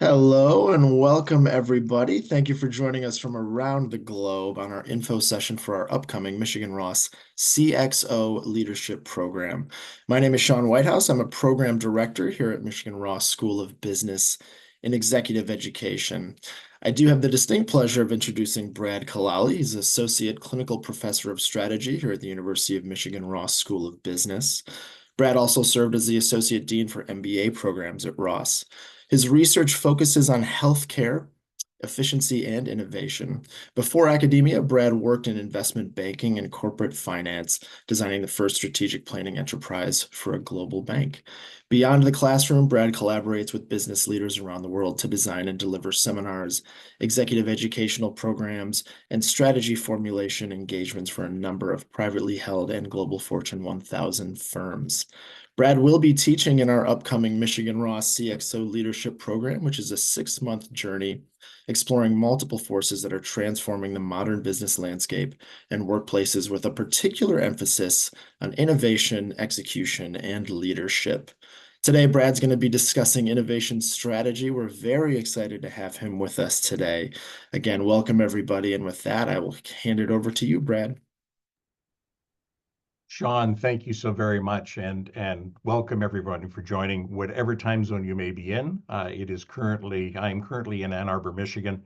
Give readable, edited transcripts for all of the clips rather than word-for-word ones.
Hello and welcome, everybody. Thank you for joining us from around the globe on our info session for our upcoming Michigan Ross CXO Leadership Program. My name is Sean Whitehouse. I'm a program director here at Michigan Ross School of Business and Executive Education. I do have the distinct pleasure of introducing Brad Killaly. He's Associate Clinical Professor of Strategy here at the University of Michigan Ross School of Business. Brad also served as the Associate Dean for MBA programs at Ross. His research focuses on healthcare, efficiency, and innovation. Before academia, Brad worked in investment banking and corporate finance, designing the first strategic planning enterprise for a global bank. Beyond the classroom, Brad collaborates with business leaders around the world to design and deliver seminars, executive educational programs, and strategy formulation engagements for a number of privately held and Global Fortune 1000 firms. Brad will be teaching in our upcoming Michigan Ross CXO Leadership Program, which is a 6-month journey exploring multiple forces that are transforming the modern business landscape and workplaces with a particular emphasis on innovation, execution, and leadership. Today, Brad's going to be discussing innovation strategy. We're very excited to have him with us today. Again, welcome everybody. And with that, I will hand it over to you, Brad. Sean, thank you so very much, and welcome everybody for joining whatever time zone you may be in. I am currently in Ann Arbor, Michigan,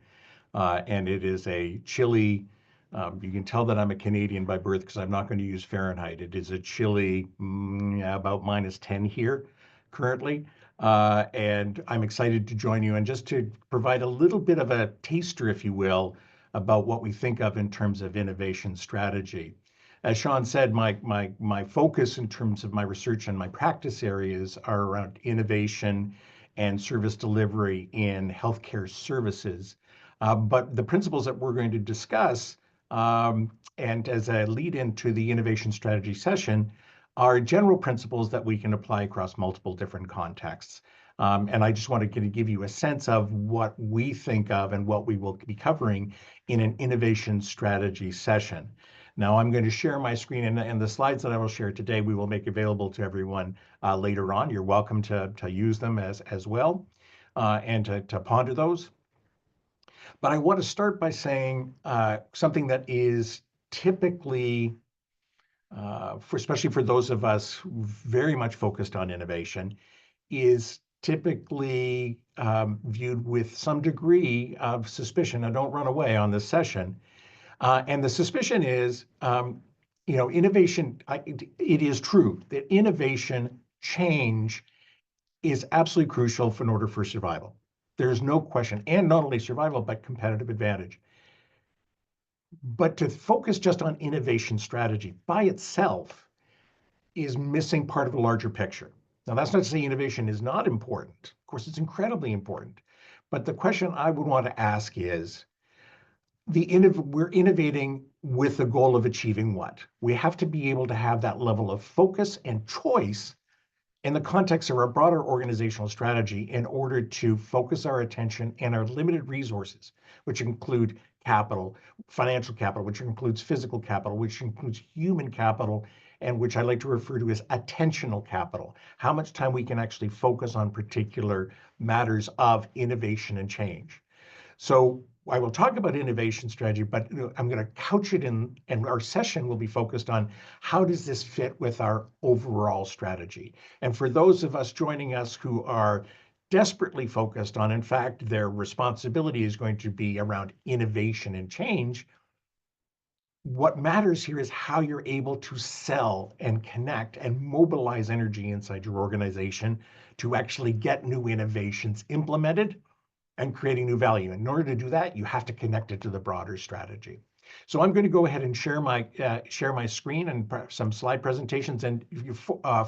and it is a chilly. You can tell that I'm a Canadian by birth because I'm not going to use Fahrenheit. It is a chilly, about -10 here currently, and I'm excited to join you and just to provide a little bit of a taster, if you will, about what we think of in terms of innovation strategy. As Sean said, my focus in terms of my research and my practice areas are around innovation and service delivery in healthcare services. But the principles that we're going to discuss, and as a lead into the innovation strategy session, are general principles that we can apply across multiple different contexts. And I just wanted to give you a sense of what we think of and what we will be covering in an innovation strategy session. Now I'm going to share my screen, and the slides that I will share today, we will make available to everyone later on. You're welcome to use them as well and to ponder those. But I want to start by saying something that is typically, especially for those of us very much focused on innovation, is typically viewed with some degree of suspicion. Now, don't run away on this session. And the suspicion is, innovation, it is true that innovation change is absolutely crucial in order for survival. There's no question, and not only survival, but competitive advantage. But to focus just on innovation strategy by itself is missing part of the larger picture. Now, that's not to say innovation is not important. Of course, it's incredibly important. But the question I would want to ask is, we're innovating with the goal of achieving what? We have to be able to have that level of focus and choice in the context of our broader organizational strategy in order to focus our attention and our limited resources, which include capital, financial capital, which includes physical capital, which includes human capital, and which I like to refer to as attentional capital. How much time we can actually focus on particular matters of innovation and change. So I will talk about innovation strategy, but I'm going to couch it in, and our session will be focused on how does this fit with our overall strategy. And for those of us joining us who are desperately focused on, in fact, their responsibility is going to be around innovation and change, what matters here is how you're able to sell and connect and mobilize energy inside your organization to actually get new innovations implemented and creating new value. In order to do that, you have to connect it to the broader strategy. So I'm going to go ahead and share my screen and some slide presentations. And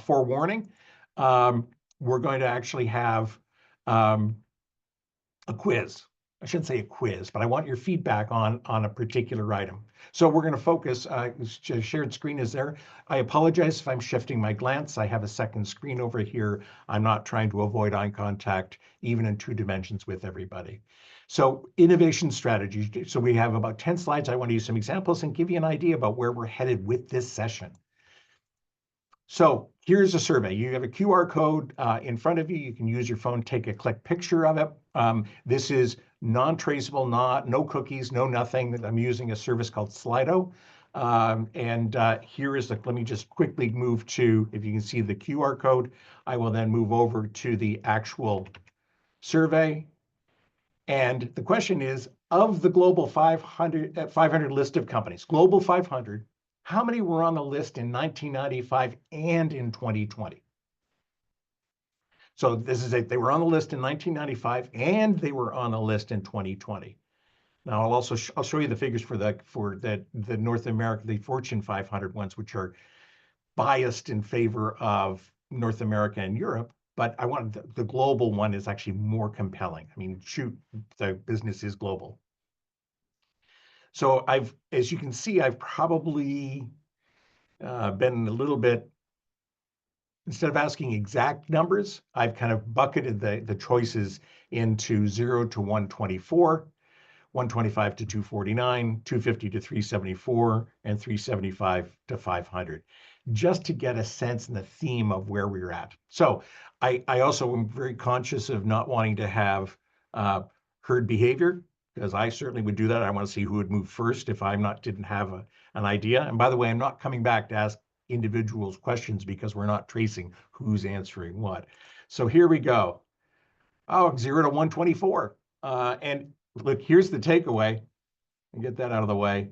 forewarning, we're going to actually have a quiz. I shouldn't say a quiz, but I want your feedback on a particular item. So we're going to focus, shared screen is there. I apologize if I'm shifting my glance. I have a second screen over here. I'm not trying to avoid eye contact, even in 2 dimensions with everybody. So innovation strategy. So we have about 10 slides. I want to use some examples and give you an idea about where we're headed with this session. So here's a survey. You have a QR code in front of you. You can use your phone, take a click picture of it. This is non-traceable, no cookies, no nothing. I'm using a service called Slido. Here is let me just quickly move to, if you can see the QR code, I will then move over to the actual survey. And the question is, of the global 500 list of companies, global 500, how many were on the list in 1995 and in 2020? So this is it. They were on the list in 1995 and they were on the list in 2020. Now I'll also I'll show you the figures for the North America, the Fortune 500 ones, which are biased in favor of North America and Europe. But I want the global one is actually more compelling. I mean, shoot, the business is global. So as you can see, I've probably been a little bit, instead of asking exact numbers, I've kind of bucketed the choices into 0 to 124, 125 to 249, 250 to 374, and 375 to 500, just to get a sense and the theme of where we're at. So I also am very conscious of not wanting to have herd behavior, because I certainly would do that. I want to see who would move first if didn't have an idea. And by the way, I'm not coming back to ask individuals questions because we're not tracing who's answering what. So here we go. Oh, 0 to 124. And look, here's the takeaway, and get that out of the way.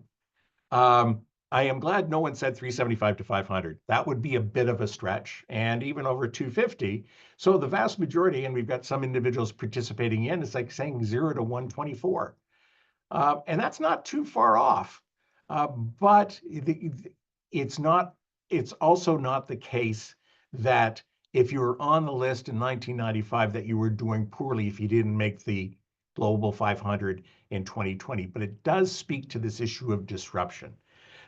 I am glad no one said 375 to 500. That would be a bit of a stretch, and even over 250. So the vast majority, and we've got some individuals participating in, it's like saying 0 to 124. And that's not too far off. But it's not, it's also not the case that if you were on the list in 1995 that you were doing poorly if you didn't make the global 500 in 2020. But it does speak to this issue of disruption.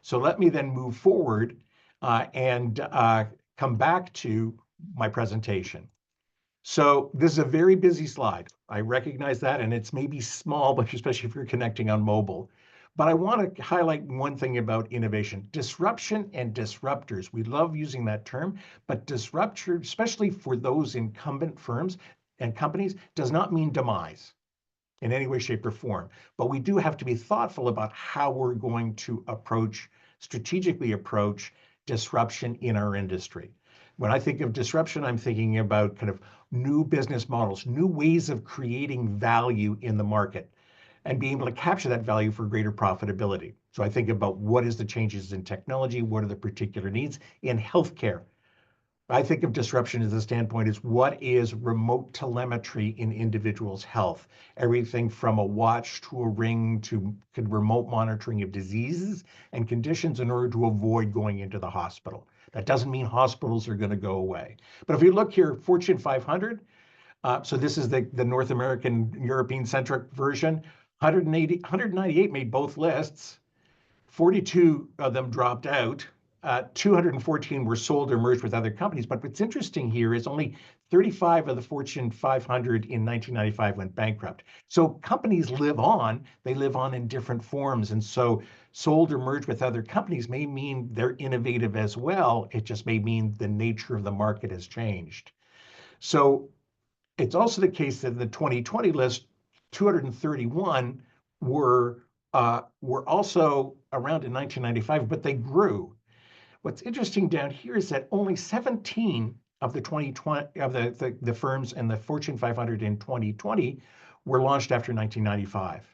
So let me then move forward and come back to my presentation. So this is a very busy slide. I recognize that, and it's maybe small, but especially if you're connecting on mobile. But I want to highlight one thing about innovation: disruption and disruptors. We love using that term, but disruptor, especially for those incumbent firms and companies, does not mean demise in any way, shape, or form. But we do have to be thoughtful about how we're going to strategically approach disruption in our industry. When I think of disruption, I'm thinking about kind of new business models, new ways of creating value in the market and being able to capture that value for greater profitability. So I think about what is the changes in technology, what are the particular needs in healthcare. I think of disruption as a standpoint is what is remote telemetry in individuals' health. Everything from a watch to a ring to remote monitoring of diseases and conditions in order to avoid going into the hospital. That doesn't mean hospitals are going to go away. But if you look here, Fortune 500, so this is the North American, European centric version, 198 made both lists. 42 of them dropped out. 214 were sold or merged with other companies. But what's interesting here is only 35 of the Fortune 500 in 1995 went bankrupt. So companies live on, they live on in different forms. And so sold or merged with other companies may mean they're innovative as well. It just may mean the nature of the market has changed. So it's also the case that in the 2020 list, 231 were also around in 1995, but they grew. What's interesting down here is that only 17 of the 2020 of the firms in the Fortune 500 in 2020 were launched after 1995.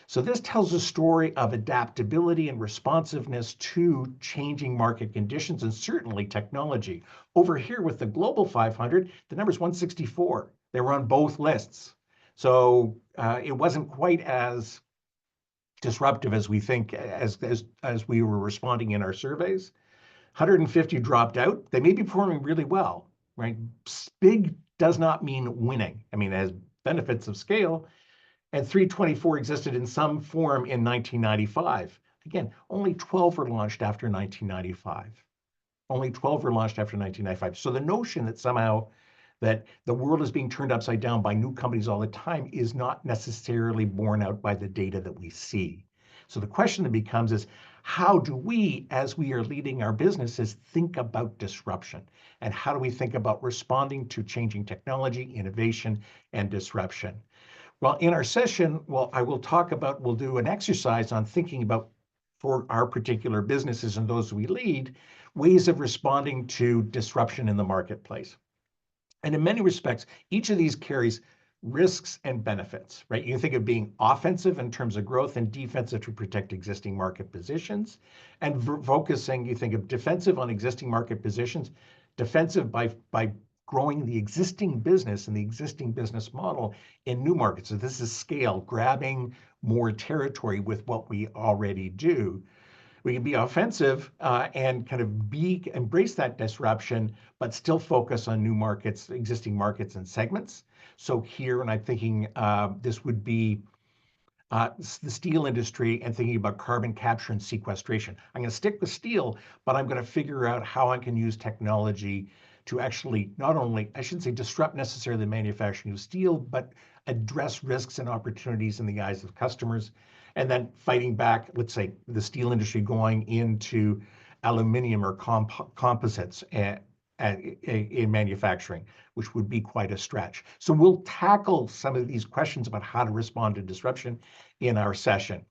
So this tells a story of adaptability and responsiveness to changing market conditions and certainly technology. Over here with the Global 500, the number is 164. They were on both lists. So it wasn't quite as disruptive as we think, as we were responding in our surveys. 150 dropped out. They may be performing really well, right? Big does not mean winning. I mean, it has benefits of scale. And 324 existed in some form in 1995. Again, only 12 were launched after 1995. Only 12 were launched after 1995. So the notion that somehow that the world is being turned upside down by new companies all the time is not necessarily borne out by the data that we see. So the question that becomes is, how do we, as we are leading our businesses, think about disruption? And how do we think about responding to changing technology, innovation, and disruption? Well, in our session, we'll do an exercise on thinking about, for our particular businesses and those we lead, ways of responding to disruption in the marketplace. And in many respects, each of these carries risks and benefits, right? You can think of being offensive in terms of growth and defensive to protect existing market positions. And focusing, you think of defensive on existing market positions, defensive by growing the existing business and the existing business model in new markets. So this is scale, grabbing more territory with what we already do. We can be offensive and kind of embrace that disruption, but still focus on new markets, existing markets and segments. So here, and I'm thinking this would be the steel industry and thinking about carbon capture and sequestration. I'm going to stick with steel, but I'm going to figure out how I can use technology to actually not only, I shouldn't say disrupt necessarily the manufacturing of steel, but address risks and opportunities in the eyes of customers. And then fighting back, let's say the steel industry going into aluminum or composites in manufacturing, which would be quite a stretch. So we'll tackle some of these questions about how to respond to disruption in our session.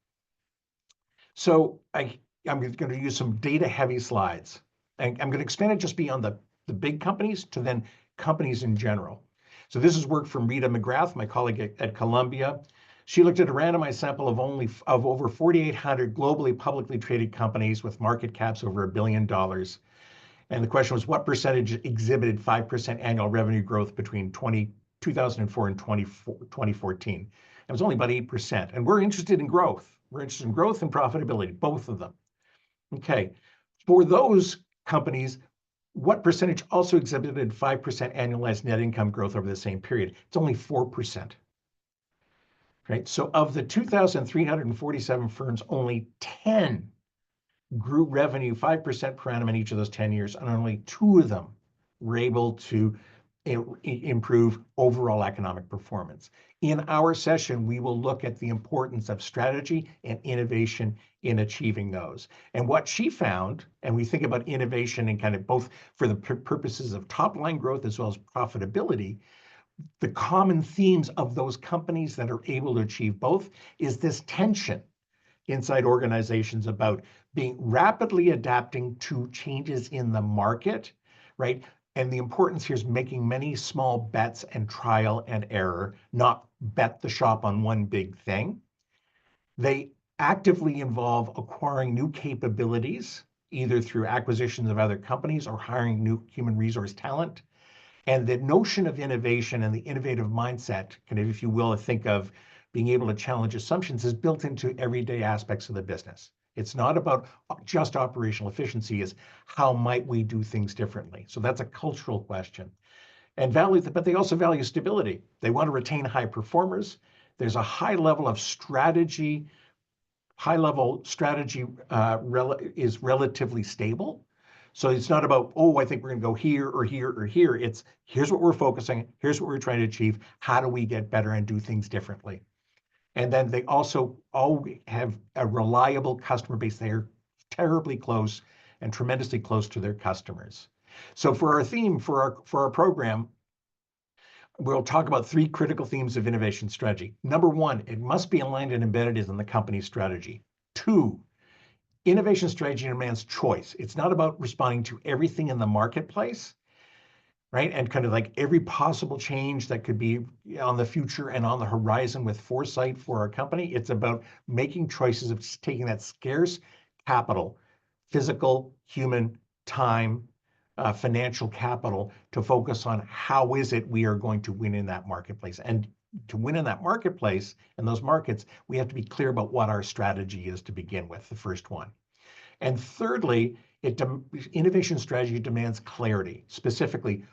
So I'm going to use some data-heavy slides. And I'm going to expand it just beyond the big companies to then companies in general. So this is work from Rita McGrath, my colleague at Columbia. She looked at a randomized sample of over 4,800 globally publicly traded companies with market caps over $1 billion. And the question was, what percentage exhibited 5% annual revenue growth between 2004 and 2014? It was only about 8%. And we're interested in growth. We're interested in growth and profitability, both of them. Okay. For those companies, what percentage also exhibited 5% annualized net income growth over the same period? It's only 4%. Right? So of the 2,347 firms, only 10 grew revenue 5% per annum in each of those 10 years, and only 2 of them were able to improve overall economic performance. In our session, we will look at the importance of strategy and innovation in achieving those. And what she found, and we think about innovation and kind of both for the purposes of top line growth as well as profitability, the common themes of those companies that are able to achieve both is this tension inside organizations about being rapidly adapting to changes in the market, right? And the importance here is making many small bets and trial and error, not bet the shop on one big thing. They actively involve acquiring new capabilities, either through acquisitions of other companies or hiring new human resource talent. And the notion of innovation and the innovative mindset, kind of, if you will, think of being able to challenge assumptions, is built into everyday aspects of the business. It's not about just operational efficiency, is how might we do things differently? So that's a cultural question. And but they also value stability. They want to retain high performers. There's a high level of strategy. High level strategy is relatively stable. So it's not about, oh, I think we're going to go here or here or here. It's here's what we're focusing, here's what we're trying to achieve. How do we get better and do things differently? And then they also all have a reliable customer base. They're terribly close and tremendously close to their customers. So for our theme for our program, we'll talk about 3 critical themes of innovation strategy. Number 1, it must be aligned and embedded in the company's strategy. 2, innovation strategy demands choice. It's not about responding to everything in the marketplace, right? And kind of like every possible change that could be on the future and on the horizon with foresight for our company. It's about making choices of taking that scarce capital, physical, human, time, financial capital, to focus on how is it we are going to win in that marketplace. And to win in that marketplace and those markets, we have to be clear about what our strategy is to begin with, the first one. And thirdly, innovation strategy demands clarity, specifically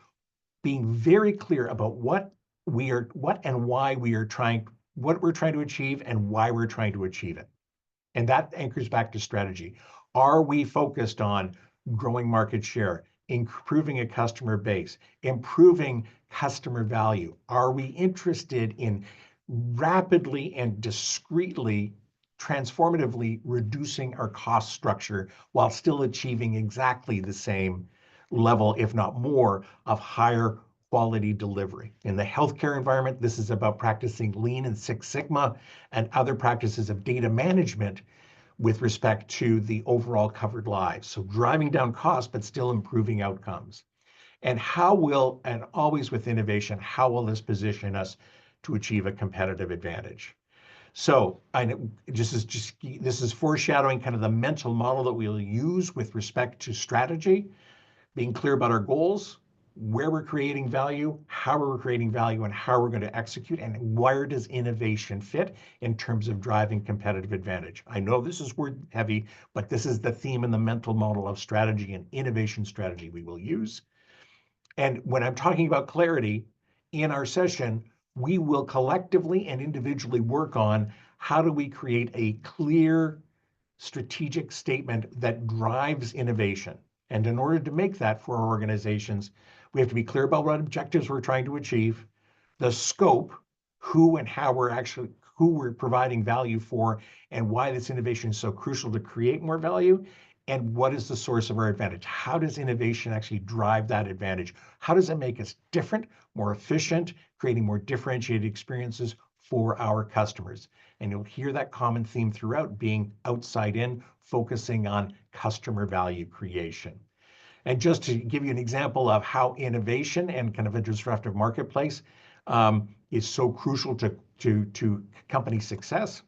being very clear about what and why what we're trying to achieve and why we're trying to achieve it. And that anchors back to strategy. Are we focused on growing market share, improving a customer base, improving customer value? Are we interested in rapidly and discreetly transformatively reducing our cost structure while still achieving exactly the same level, if not more, of higher quality delivery. In the healthcare environment, this is about practicing Lean and Six Sigma and other practices of data management with respect to the overall covered lives. So driving down costs, but still improving outcomes. And always with innovation, how will this position us to achieve a competitive advantage? So I know this is foreshadowing kind of the mental model that we'll use with respect to strategy, being clear about our goals, where we're creating value, how we're creating value, and how we're going to execute, and where does innovation fit in terms of driving competitive advantage. I know this is word heavy, but this is the theme and the mental model of strategy and innovation strategy we will use. And when I'm talking about clarity in our session, we will collectively and individually work on how do we create a clear strategic statement that drives innovation. And in order to make that for our organizations, we have to be clear about what objectives we're trying to achieve, the scope, who and how who we're providing value for, and why this innovation is so crucial to create more value, and what is the source of our advantage. How does innovation actually drive that advantage? How does it make us different, more efficient, creating more differentiated experiences for our customers? And you'll hear that common theme throughout, being outside in, focusing on customer value creation. And just to give you an example of how innovation and kind of a disruptive marketplace is so crucial to company success.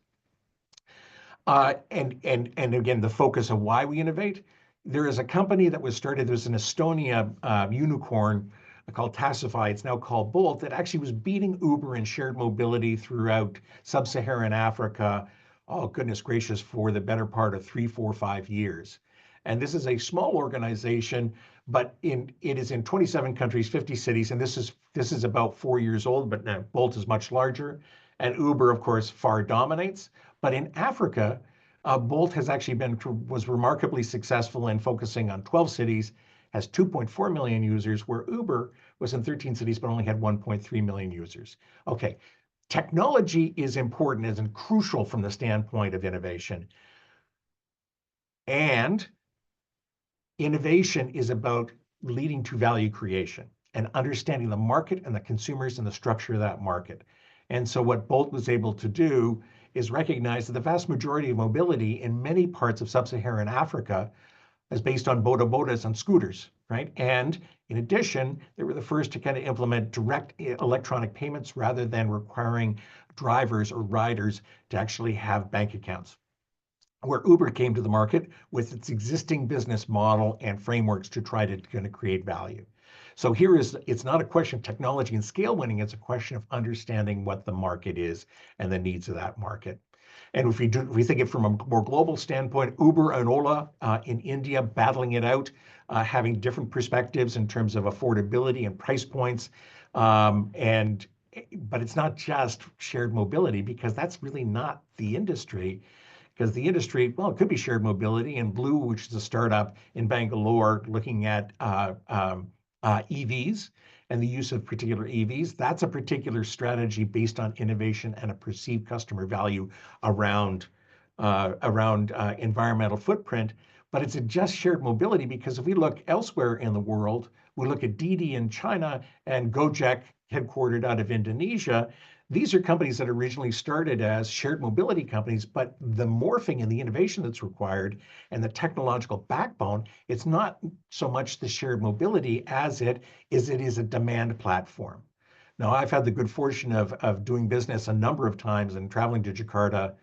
And again, the focus of why we innovate. There is a company that was started, there's an Estonia unicorn called Tassify, it's now called Bolt, that actually was beating Uber in shared mobility throughout sub-Saharan Africa, oh goodness gracious, for the better part of 3, 4, 5 years. And this is a small organization, but it is in 27 countries, 50 cities, and this is about 4 years old, but now Bolt is much larger. And Uber, of course, far dominates. But in Africa, Bolt has actually was remarkably successful in focusing on 12 cities, has 2.4 million users, where Uber was in 13 cities but only had 1.3 million users. Okay, technology is important and crucial from the standpoint of innovation. And innovation is about leading to value creation and understanding the market and the consumers and the structure of that market. And so what Bolt was able to do is recognize that the vast majority of mobility in many parts of sub-Saharan Africa is based on bodas and scooters, right? And in addition, they were the first to kind of implement direct electronic payments rather than requiring drivers or riders to actually have bank accounts. Where Uber came to the market with its existing business model and frameworks to try to kind of create value. So it's not a question of technology and scale winning, it's a question of understanding what the market is and the needs of that market. And if we think it from a more global standpoint, Uber and Ola in India battling it out, having different perspectives in terms of affordability and price points. But it's not just shared mobility, because that's really not the industry. Because the industry, well, it could be shared mobility. And Blue, which is a startup in Bangalore looking at EVs and the use of particular EVs, that's a particular strategy based on innovation and a perceived customer value around environmental footprint. But it's a just shared mobility, because if we look elsewhere in the world, we look at Didi in China and Gojek headquartered out of Indonesia. These are companies that originally started as shared mobility companies, but the morphing and the innovation that's required and the technological backbone, it's not so much the shared mobility as it is a demand platform. Now, I've had the good fortune of doing business a number of times and traveling to Jakarta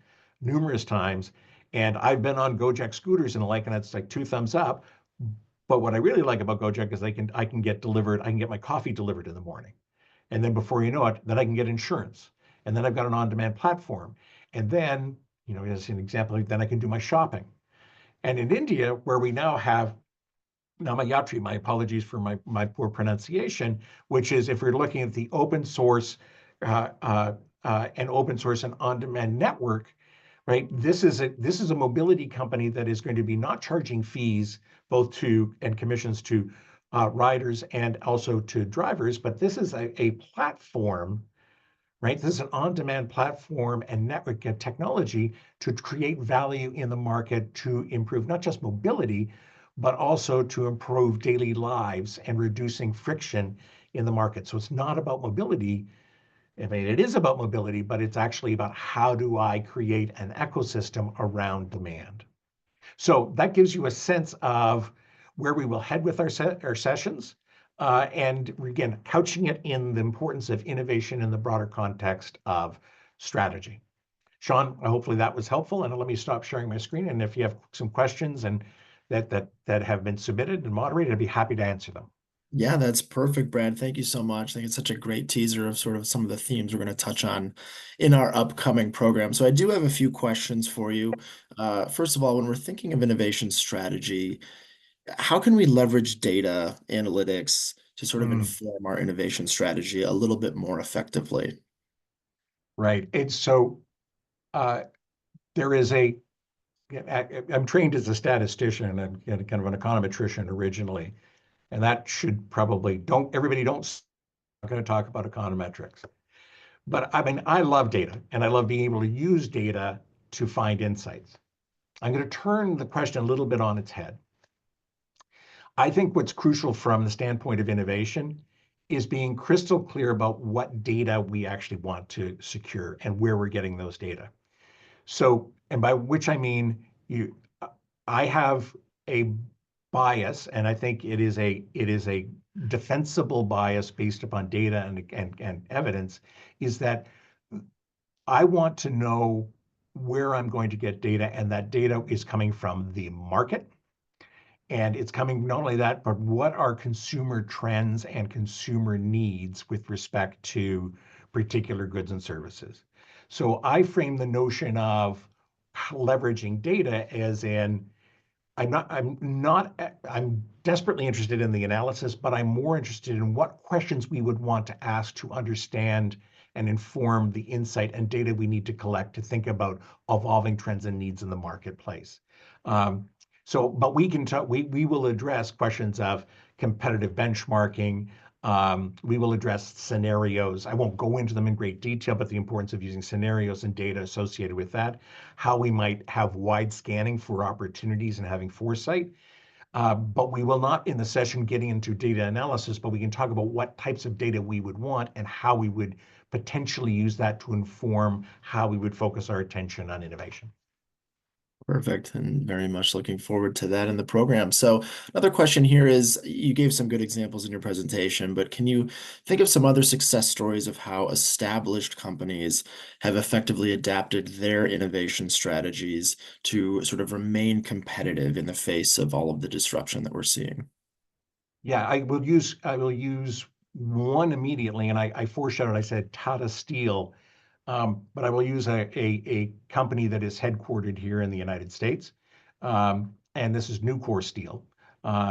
numerous times. And I've been on Gojek scooters and the like, and it's like 2 thumbs up. But what I really like about Gojek is I can get my coffee delivered in the morning. And then before you know it, then I can get insurance. And then I've got an on-demand platform. And then, as an example, then I can do my shopping. And in India, where we now have Namayatri, my apologies for my poor pronunciation, which is, if we're looking at the open source and on-demand network, right? This is a mobility company that is going to be not charging fees both and commissions to riders and also to drivers, but this is a platform, right? This is an on-demand platform and network technology to create value in the market to improve not just mobility, but also to improve daily lives and reducing friction in the market. So it's not about mobility. I mean, it is about mobility, but it's actually about how do I create an ecosystem around demand. So that gives you a sense of where we will head with our sessions. And again, couching it in the importance of innovation in the broader context of strategy. Sean, hopefully that was helpful. And let me stop sharing my screen. And if you have some questions and that have been submitted and moderated, I'd be happy to answer them. Yeah, that's perfect, Brad. Thank you so much. I think it's such a great teaser of sort of some of the themes we're going to touch on in our upcoming program. So I do have a few questions for you. First of all, when we're thinking of innovation strategy, how can we leverage data analytics to sort of Mm, inform our innovation strategy a little bit more effectively? right. And so uh, there is a, I'm trained as a statistician and kind of an econometrician originally. And that should probably don't I'm going to talk about econometrics. But I mean, I love data and I love being able to use data to find insights. I'm going to turn the question a little bit on its head. I think what's crucial from the standpoint of innovation is being crystal clear about what data we actually want to secure and where we're getting those data. So, and by which I mean I have a bias, and I think it is a defensible bias based upon data and evidence, is that I want to know where I'm going to get data, and that data is coming from the market. And it's coming not only that, but what are consumer trends and consumer needs with respect to particular goods and services. So I frame the notion of leveraging data as in I'm desperately interested in the analysis, but I'm more interested in what questions we would want to ask to understand and inform the insight and data we need to collect to think about evolving trends and needs in the marketplace. Um, but we will address questions of competitive benchmarking. We will address scenarios. I won't go into them in great detail, but the importance of using scenarios and data associated with that, how we might have wide scanning for opportunities and having foresight. But we will not in the session getting into data analysis, but we can talk about what types of data we would want and how we would potentially use that to inform how we would focus our attention on innovation. Perfect. And very much looking forward to that in the program. So, another question here is you gave some good examples in your presentation, but can you think of some other success stories of how established companies have effectively adapted their innovation strategies to sort of remain competitive in the face of all of the disruption that we're seeing? Yeah, I will use one immediately, and I foreshadowed. I said Tata Steel, but I will use a company that is headquartered here in the United States, and this is Nucor Steel.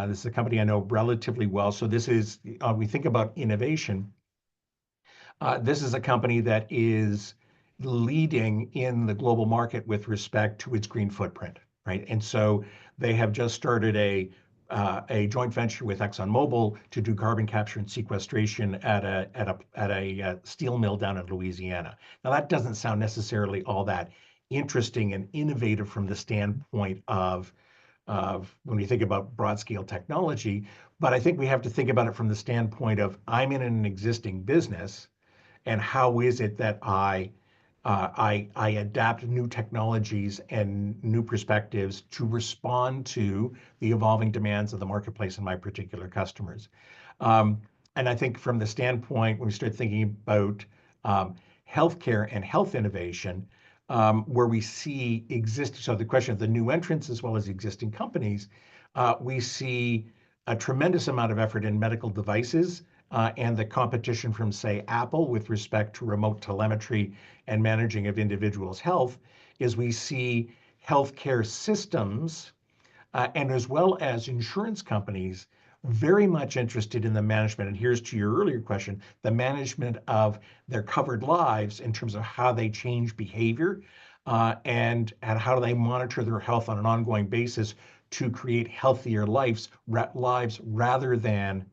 This is a company I know relatively well. So this is we think about innovation. This is a company that is leading in the global market with respect to its green footprint, right? And so they have just started a joint venture with ExxonMobil to do carbon capture and sequestration at a steel mill down in Louisiana. Now that doesn't sound necessarily all that interesting and innovative from the standpoint of when you think about broad scale technology, but I think we have to think about it from the standpoint of I'm in an existing business and how is it that I adapt new technologies and new perspectives to respond to the evolving demands of the marketplace and my particular customers. Um, and I think from the standpoint when we start thinking about um, healthcare and health innovation, where we see so the question of the new entrants as well as existing companies, we see a tremendous amount of effort in medical devices and the competition from, say, Apple with respect to remote telemetry and managing of individuals' health, is we see healthcare systems and as well as insurance companies very much interested in the management. And here's to your earlier question, the management of their covered lives in terms of how they change behavior and how do they monitor their health on an ongoing basis to create healthier lives rather than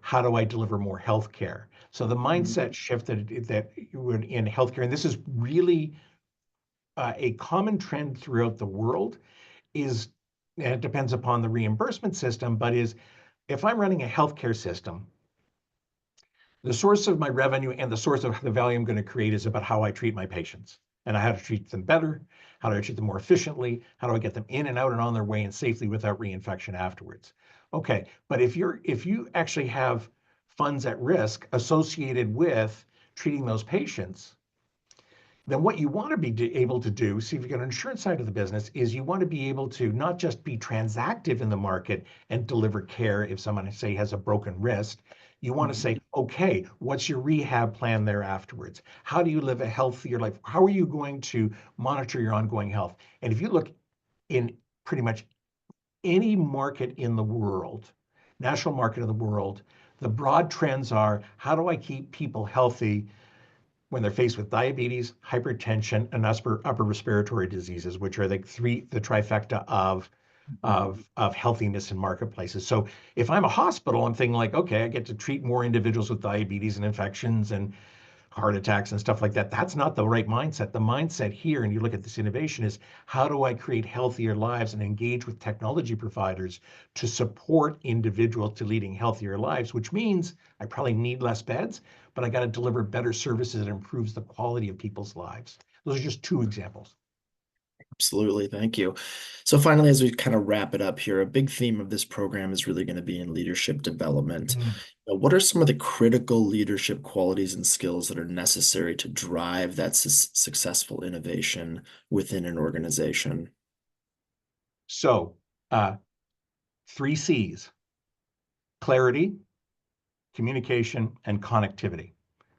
how do I deliver more healthcare? So the Mhm. mindset shift that in healthcare, and this is really a common trend throughout the world, is, and it depends upon the reimbursement system, but is if I'm running a healthcare system, the source of my revenue and the source of the value I'm going to create is about how I treat my patients and how to treat them better, how do I treat them more efficiently, how do I get them in and out and on their way and safely without reinfection afterwards. Okay, but if you actually have funds at risk associated with treating those patients, then what you want to be able to do, see if you get an insurance side of the business, is you want to be able to not just be transactive in the market and deliver care if someone, say, has a broken wrist. You want to Mhm. say, okay, what's your rehab plan there afterwards? How do you live a healthier life? How are you going to monitor your ongoing health? And if you look in pretty much any market in the world, national market of the world, the broad trends are how do I keep people healthy when they're faced with diabetes, hypertension, and upper respiratory diseases, which are the trifecta Mhm. of healthiness in marketplaces. So if I'm a hospital, I'm thinking like, okay, I get to treat more individuals with diabetes and infections and heart attacks and stuff like that. That's not the right mindset. The mindset here, and you look at this innovation, is how do I create healthier lives and engage with technology providers to support individuals to leading healthier lives, which means I probably need less beds, but I got to deliver better services that improves the quality of people's lives. Those are just two examples. Absolutely. Thank you. So finally, as we kind of wrap it up here, a big theme of this program is really going to be in leadership development. Mm. What are some of the critical leadership qualities and skills that are necessary to drive that successful innovation within an organization? So, uh, three C's: clarity, communication, and connectivity.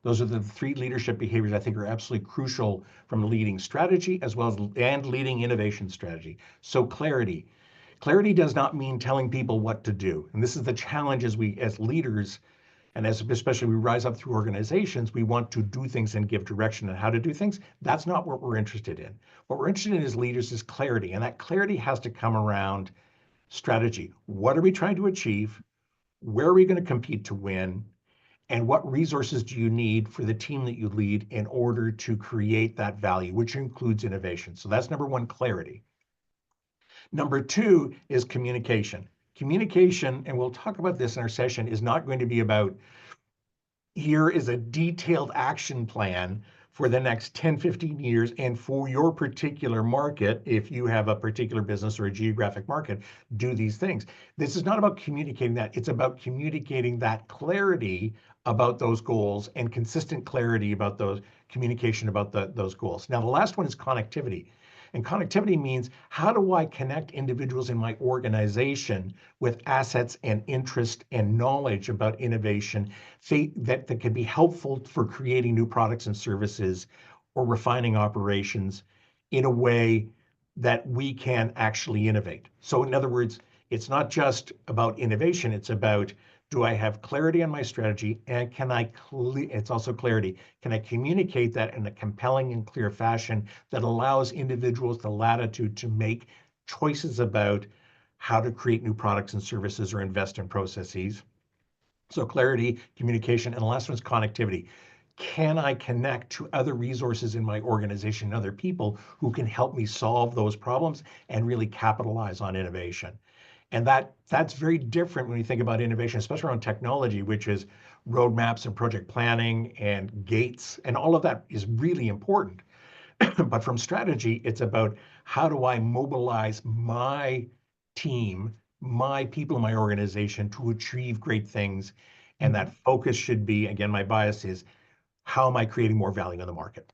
Those are the three leadership behaviors I think are absolutely crucial from leading strategy as well as and leading innovation strategy. So clarity. Clarity does not mean telling people what to do. And this is the challenge as we as leaders and as especially we rise up through organizations, we want to do things and give direction on how to do things. That's not what we're interested in. What we're interested in as leaders is clarity. And that clarity has to come around strategy. What are we trying to achieve? Where are we going to compete to win? And what resources do you need for the team that you lead in order to create that value, which includes innovation? So that's number one, clarity. Number two is communication. Communication, and we'll talk about this in our session, is not going to be about here is a detailed action plan for the next 10, 15 years. And for your particular market, if you have a particular business or a geographic market, do these things. This is not about communicating that. It's about communicating that clarity about those goals and consistent clarity about those communication about those goals. Now, the last one is connectivity. And connectivity means how do I connect individuals in my organization with assets and interest and knowledge about innovation that can be helpful for creating new products and services or refining operations in a way that we can actually innovate. So, in other words, it's not just about innovation, it's about do I have clarity on my strategy and it's also clarity. Can I communicate that in a compelling and clear fashion that allows individuals the latitude to make choices about how to create new products and services or invest in processes? So clarity, communication, and the last one is connectivity. Can I connect to other resources in my organization and other people who can help me solve those problems and really capitalize on innovation? And that's very different when you think about innovation, especially around technology, which is roadmaps and project planning and gates, and all of that is really important. But from strategy, it's about how do I mobilize my team, my people in my organization to achieve great things. And that focus should be, again, my bias is how am I creating more value in the market?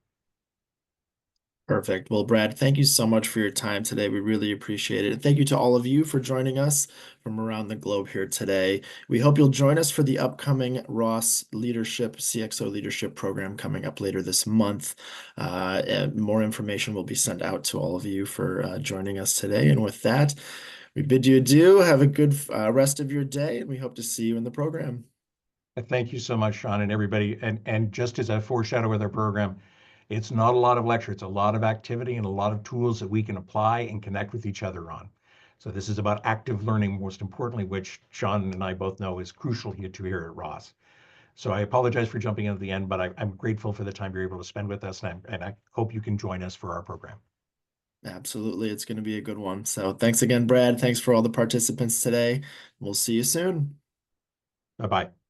Perfect. Well, Brad, thank you so much for your time today. We really appreciate it. And thank you to all of you for joining us from around the globe here today. We hope you'll join us for the upcoming Ross Leadership, CXO Leadership Program coming up later this month. And more information will be sent out to all of you for joining us today. And with that, we bid you adieu. Have a good rest of your day, and we hope to see you in the program. Thank you so much, Sean, and everybody. And just as a foreshadow of their program, it's not a lot of lecture, it's a lot of activity and a lot of tools that we can apply and connect with each other on. So this is about active learning, most importantly, which Sean and I both know is crucial here at Ross. So I apologize for jumping in at the end, but I'm grateful for the time you're able to spend with us, and I hope you can join us for our program. Absolutely. It's going to be a good one. So thanks again, Brad. Thanks for all the participants today. We'll see you soon. Bye bye.